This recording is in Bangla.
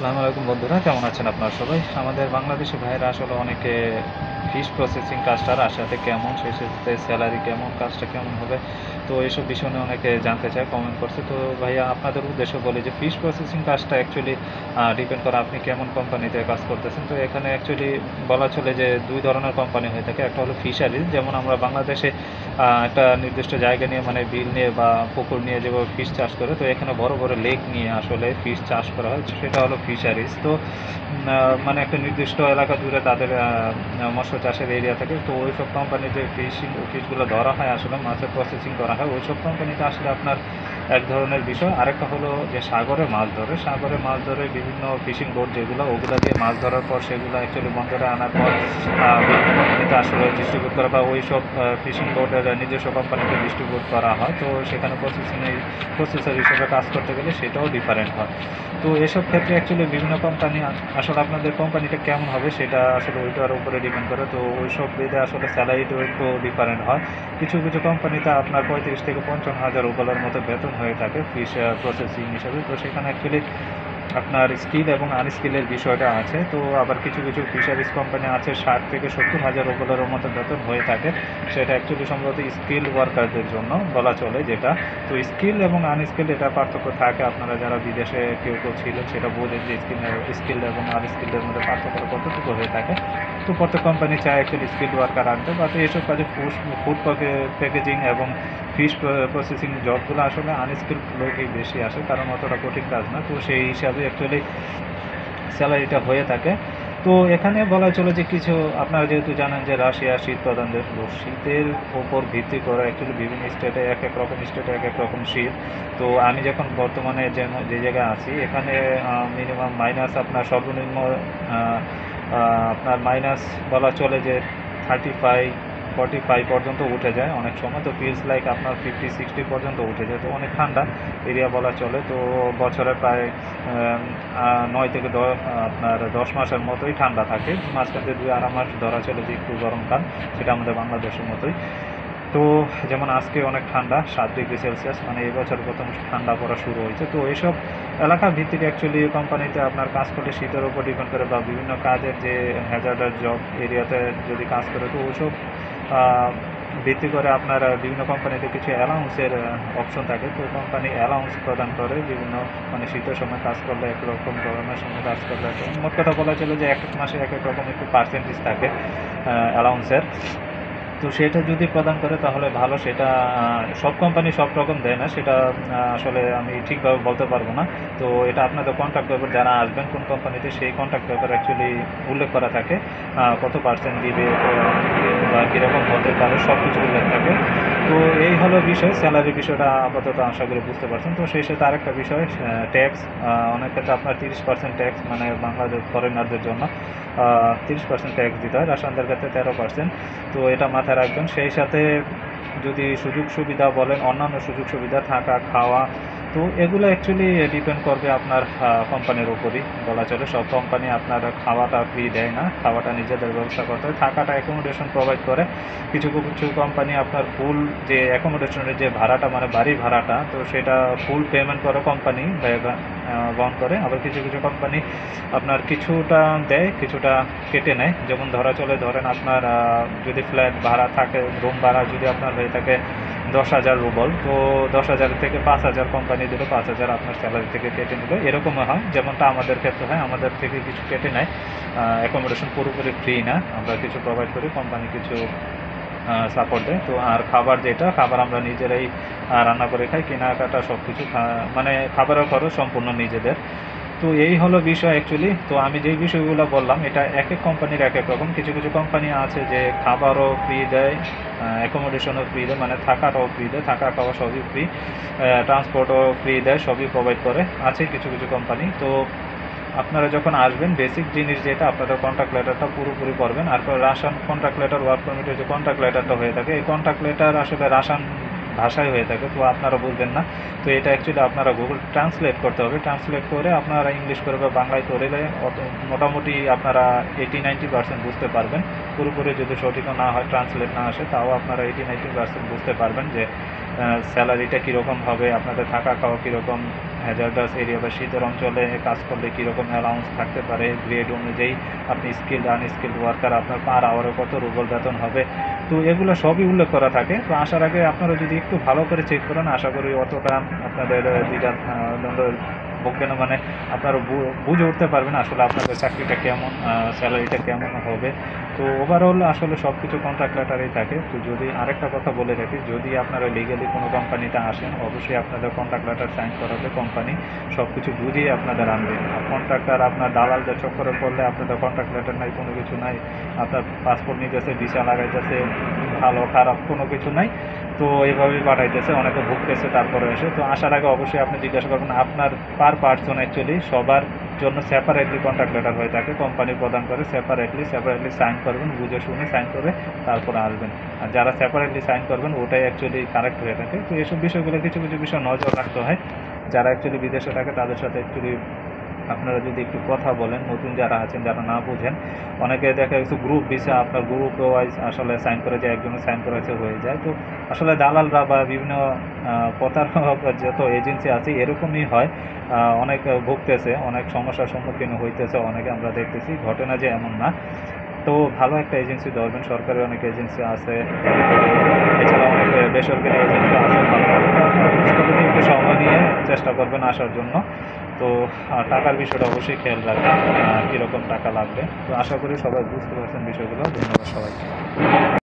আসসালামু আলাইকুম বন্ধুরা, কেমন আছেন আপনারা সবাই? আমাদের বাংলাদেশি ভাইয়েরা আসলে অনেকে ফিশ প্রসেসিং কাজটার আশাতে কেমন, সেই সাথে স্যালারি কেমন, কাজটা কেমন হবে? তো এইসব বিষয় নিয়ে অনেকে জানতে চায়, কমেন্ট করছে। তো ভাইয়া আপনাদের উদ্দেশ্যে বলি যে ফিশ প্রসেসিং কাজটা অ্যাকচুয়ালি ডিপেন্ড করে আপনি কেমন কোম্পানিতে কাজ করতেছেন। তো এখানে অ্যাকচুয়ালি বলা চলে যে ২ ধরনের কোম্পানি হয়ে থাকে। একটা হলো ফিশারিজ, যেমন আমরা বাংলাদেশে একটা নির্দিষ্ট জায়গা নিয়ে মানে বিল নিয়ে বা পুকুর নিয়ে যেভাবে ফিশ চাষ করে, তো এখানে বড়, বড় লেক নিয়ে আসলে ফিশ চাষ করা হয়। সেটা হলো ফিশারিজ। তো মানে একটা নির্দিষ্ট এলাকা জুড়ে তাদের মৎস্য চাষের এরিয়া থাকে। তো ওইসব কোম্পানিতে ফিশগুলো ধরা হয়, আসলে মাছের প্রসেসিং করা হয়। ওইসব কোম্পানিতে আসলে আপনার এক ধরনের বিষয়। আরেকটা হলো যে সাগরে মাছ ধরে। সাগরে মাছ ধরে বিভিন্ন ফিশিং বোট যেগুলো, ওগুলা দিয়ে মাছ ধরার পর সেগুলো অ্যাকচুয়ালি বন্দরে আনার পর বিভিন্ন কোম্পানিতে আসলে ডিস্ট্রিবিউট করা বা ওইসব ফিশিং বোটের নিজস্ব কোম্পানিতে ডিস্ট্রিবিউট করা হয়। তো সেখানে প্রসেসর হিসেবে কাজ করতে গেলে সেটাও ডিফারেন্ট হয়। তো এসব ক্ষেত্রে অ্যাকচুয়ালি বিভিন্ন কোম্পানি আসলে আপনাদের কোম্পানিটা কেমন হবে সেটা আসলে ওইটার উপরে ডিপেন্ড করে। তো ওইসব ভেদে আসলে স্যালারিটাও একটু ডিফারেন্ট হয়। কিছু, কিছু কোম্পানিতে আপনার ৩৫ থেকে ৫৫,০০০ রুবেলের মতো বেতন হয়ে থাকে ফিশ প্রসেসিং হিসেবে। তো সেখানে অ্যাকচুয়ালি আপনার স্কিল এবং আনস্কিলের বিষয়টা আছে। তো আবার কিছু, কিছু ফিশারিজ কোম্পানি আছে ৬০ থেকে ৭০,০০০ রুবেলের মতো বেতন হয়ে থাকে। সেটা অ্যাকচুয়ালি সম্ভবত স্কিল ওয়ার্কারদের জন্য বলা চলে যেটা। তো স্কিল এবং আনস্কিল এটা পার্থক্য থাকে। আপনারা যারা বিদেশে কেউ ছিলেন সেটা বোঝেন যে স্কিল এবং আনস্কিলদের মধ্যে পার্থক্য কতটুকু হয়ে থাকে। তো প্রত্যেক কোম্পানি চায় অ্যাকচুয়ালি স্কিলড ওয়ার্কার আনতে, বাট এসব কাজে ফুড প্যাকেজিং এবং ফিশ প্রসেসিং জবগুলো আসলে আনস্কিলড লোকই বেশি আসে, কারণ অতটা কঠিন কাজ না। তো সেই হিসাবে অ্যাকচুয়ালি স্যালারিটা হয়ে থাকে। তো এখানে বলা চলে যে কিছু, আপনারা যেহেতু জানেন যে রাশিয়া শীত প্রধান দেশ, তো শীতের উপর ভিত্তি করে অ্যাকচুয়ালি বিভিন্ন স্টেটে এক রকম স্টেটে এক রকম শীত। তো আমি যখন বর্তমানে যে জায়গায় আছি এখানে মিনিমাম মাইনাস আপনার সর্বনিম্ন আ আ আপনার মাইনাস বলা চলে যে 35 45 পর্যন্ত উঠে যায় অনেক সময়। তো ফিলস লাইক আপনার 50-60 পর্যন্ত উঠে যায়। তো অনেক ঠান্ডা এরিয়া বলা চলে। তো বছরে প্রায় ৯ থেকে আপনার ১০ মাসের মতোই ঠান্ডা থাকে। মাঝখান দিয়ে ২-২.৫ মাস ধরা চলে যে একটু গরমকাল, সেটা আমাদের বাংলাদেশের মতোই। তো যেমন আজকে অনেক ঠান্ডা ৭°C, মানে এই বছর প্রথম ঠান্ডা পড়া শুরু হয়েছে। তো এইসব এলাকা ভিত্তিক অ্যাকচুয়ালি কোম্পানিতে আপনার কাজ করলে শীতের উপর ডিপেন্ড করে বা বিভিন্ন কাজের যে হ্যাজার্ডাস জব এরিয়াতে যদি কাজ করে, তো ওইসব ভিত্তি করে আপনার বিভিন্ন কোম্পানিতে কিছু অ্যালাউন্সের অপশন থাকে। তো কোম্পানি অ্যালাউন্স প্রদান করে বিভিন্ন, মানে শীতের সময় কাজ করলে একরকম, গরমের সময় কাজ করলে একরকম। মোট কথা বলা চলে যে এক এক মাসে এক এক রকম একটু পার্সেন্টেজ থাকে অ্যালাউন্সের। তো সেটা যদি প্রদান করে তাহলে ভালো। সেটা সব কোম্পানি সব রকম দেয় না, সেটা আসলে আমি ঠিকভাবে বলতে পারবো না। তো এটা আপনাদের কন্ট্রাক্ট পেপার, যারা আসবেন কোন কোম্পানিতে, সেই কন্ট্রাক্ট পেপার অ্যাকচুয়ালি উল্লেখ করা থাকে কত পার্সেন্ট দিবে বা কীরকম হতে পারে, সব কিছু উল্লেখ থাকে। তো এই হলো বিষয়, স্যালারি বিষয়টা আপাতত আশা করি বুঝতে পারছেন। তো সেই সাথে আরেকটা বিষয় ট্যাক্স, অনেক ক্ষেত্রে আপনার ৩০% ট্যাক্স, মানে বাংলাদেশ ফরেনারদের জন্য ৩০% ট্যাক্স দিতে হয়, রাশিয়ানদের ক্ষেত্রে 13%। তো এটা মাথায় রাখবেন। সেই সাথে যদি সুযোগ সুবিধা বলেন, অন্যান্য সুযোগ সুবিধা থাকা, খাওয়া, তো এগুলো অ্যাকচুয়ালি ডিপেন্ড করবে আপনার কোম্পানির উপরই বলা চলে। সব কোম্পানি আপনার খাওয়াটা ফ্রি দেয় না, খাওয়াটা নিজেদের ব্যবস্থা করতে হয়। থাকাটা অ্যাকোমোডেশন প্রোভাইড করে। কিছু, কিছু কোম্পানি আপনার ফুল যে অ্যাকোমোডেশনের যে ভাড়াটা, মানে বাড়ির ভাড়াটা, তো সেটা ফুল পেমেন্ট করে কোম্পানি বহন করে। আবার কিছু, কিছু কোম্পানি আপনার কিছুটা দেয়, কিছুটা কেটে নেয়। যেমন ধরেন আপনার যদি ফ্ল্যাট ভাড়া থাকে, রুম ভাড়া যদি আপনার হয়ে থাকে ১০,০০০ রুবল, তো ১০,০০০ থেকে ৫,০০০ কোম্পানি দিল, ৫,০০০ আপনার স্যালারি থেকে কেটে নিল। এরকমও হয়, যেমনটা আমাদের ক্ষেত্রে হয়, আমাদের থেকে কিছু কেটে নেয়। অ্যাকোমোডেশন পুরোপুরি ফ্রি না, আমরা কিছু প্রোভাইড করি, কোম্পানি কিছু সাপোর্ট দেয়। তো আর খাবার, যেটা খাবার আমরা নিজেরাই রান্না করে খাই, কেনাকাটা সব কিছু, মানে খাবারের খরচ সম্পূর্ণ নিজেদের। তো এই হলো বিষয় অ্যাকচুয়ালি। তো আমি যেই বিষয়গুলো বললাম এটা এক এক কোম্পানির এক এক রকম। কিছু, কিছু কোম্পানি আছে যে খাবারও ফ্রি দেয়, অ্যাকোমোডেশনও ফ্রি দেয়, মানে থাকাটাও ফ্রি দেয়, থাকা খাওয়া সবই ফ্রি, ট্রান্সপোর্টও ফ্রি দেয়, সবই প্রোভাইড করে। আছে কিছু, কিছু কোম্পানি। তো আপনারা যখন আসবেন বেসিক জিনিস যেটা, আপনাদের কন্ট্রাক্ট লেটারটা পুরোপুরি পড়বেন। আর রাশিয়ান কন্ট্রাক্ট লেটার, ওয়ার্ক পারমিটের যে কন্ট্রাক্ট লেটারটা হয়ে থাকে, এই কন্ট্রাক্ট লেটার আসলে রাশিয়ান ভাষায় হয়ে থাকে, তো আপনারা বুঝবেন না। তো এটা অ্যাকচুয়ালি আপনারা গুগল ট্রান্সলেট করতে হবে। ট্রান্সলেট করে আপনারা ইংলিশ করে বা বাংলায় করে মোটামুটি আপনারা 80-90% বুঝতে পারবেন। পুরোপুরি যদি সঠিকও না হয়, ট্রান্সলেট না আসে, তাও আপনারা 80-90% বুঝতে পারবেন যে স্যালারিটা কীরকম হবে, আপনাদের থাকা খাওয়া কীরকম, হ্যাজার্ডাস এরিয়া বা শীতের অঞ্চলে কাজ করলে কীরকম অ্যালাউন্স থাকতে পারে, গ্রেড অনুযায়ী আপনি স্কিল্ড আনস্কিল্ড ওয়ার্কার আপনার পার আওয়ারে কত রুবল বেতন হবে, তো এগুলো সবই উল্লেখ করা থাকে। তো আসার আগে আপনারা যদি একটু ভালো করে চেক করেন, আশা করি অতটা আপনাদের দ্বিধা দ্বন্দ্ব ভুগবে না, মানে আপনারা বুঝে উঠতে পারবেন আসলে আপনাদের চাকরিটা কেমন, স্যালারিটা কেমন হবে। তো ওভারঅল আসলে সব কিছু কন্ট্রাক্ট লেটারেই থাকে। তো যদি আরেকটা কথা বলে রাখি, যদি আপনারা লিগালি কোনো কোম্পানিতে আসেন, অবশ্যই আপনাদের কন্ট্রাক্ট লেটার সাইন করাবে কোম্পানি, সব কিছু বুঝিয়ে আপনাদের আনবে। কন্ট্রাক্টর আপনার দালালদের চক্করে পড়লে আপনাদের কন্ট্রাক্ট লেটার নাই, কোনো কিছু নাই, আপনার পাসপোর্ট নিতেছে, ভিসা লাগাইতেছে, ভালো খারাপ কোনো কিছু নাই, তো এইভাবেই পাঠাইতেছে, অনেকে ভুগতেছে তারপরে এসে। তো আসার আগে অবশ্যই আপনি জিজ্ঞাসা করবেন, আপনার পার পার্সন অ্যাকচুয়ালি সবার জন্য সেপারেটলি কন্ট্রাক্ট লেটার হয়ে থাকে, কোম্পানি প্রদান করে সেপারেটলি সাইন করবেন, বুঝে শুনে সাইন করে তারপরে আসবেন। আর যারা সেপারেটলি সাইন করবেন ওটাই অ্যাকচুয়ালি কারেক্ট হয়ে থাকে। তো এসব বিষয়গুলো কিছু কিছু বিষয় নজর রাখতে হয়। যারা অ্যাকচুয়ালি বিদেশে থাকে তাদের সাথে অ্যাকচুয়ালি আপনারা যদি একটু কথা বলেন, নতুন যারা আছেন যারা না বুঝেন, অনেকে দেখা গেছে গ্রুপ ভিসা আপনার গ্রুপ ওয়াইজ আসলে সাইন করে যায়, একজনে সাইন করেছে হয়ে যায়। তো আসলে দালালরা বা বিভিন্ন প্রতারক যত এজেন্সি আছে এরকমই হয়, অনেক ভুগতেছে, অনেক সমস্যার সম্মুখীন হইতেছে, অনেকে আমরা দেখতেছি, ঘটনা যে এমন না। তো ভালো একটা এজেন্সি ধরবেন, সরকারি অনেক এজেন্সি আছে, এছাড়া অনেক বেসরকারি এজেন্সি আছে, ভালো ভালো। একটু সময় নিয়ে চেষ্টা করবেন আসার জন্য। তো টাকার বিষয়টা অবশ্যই খেয়াল রাখবেন, কীরকম টাকা লাগবে। তো আশা করি সবাই বুঝতে পারছেন বিষয়গুলো। ধন্যবাদ সবাইকে।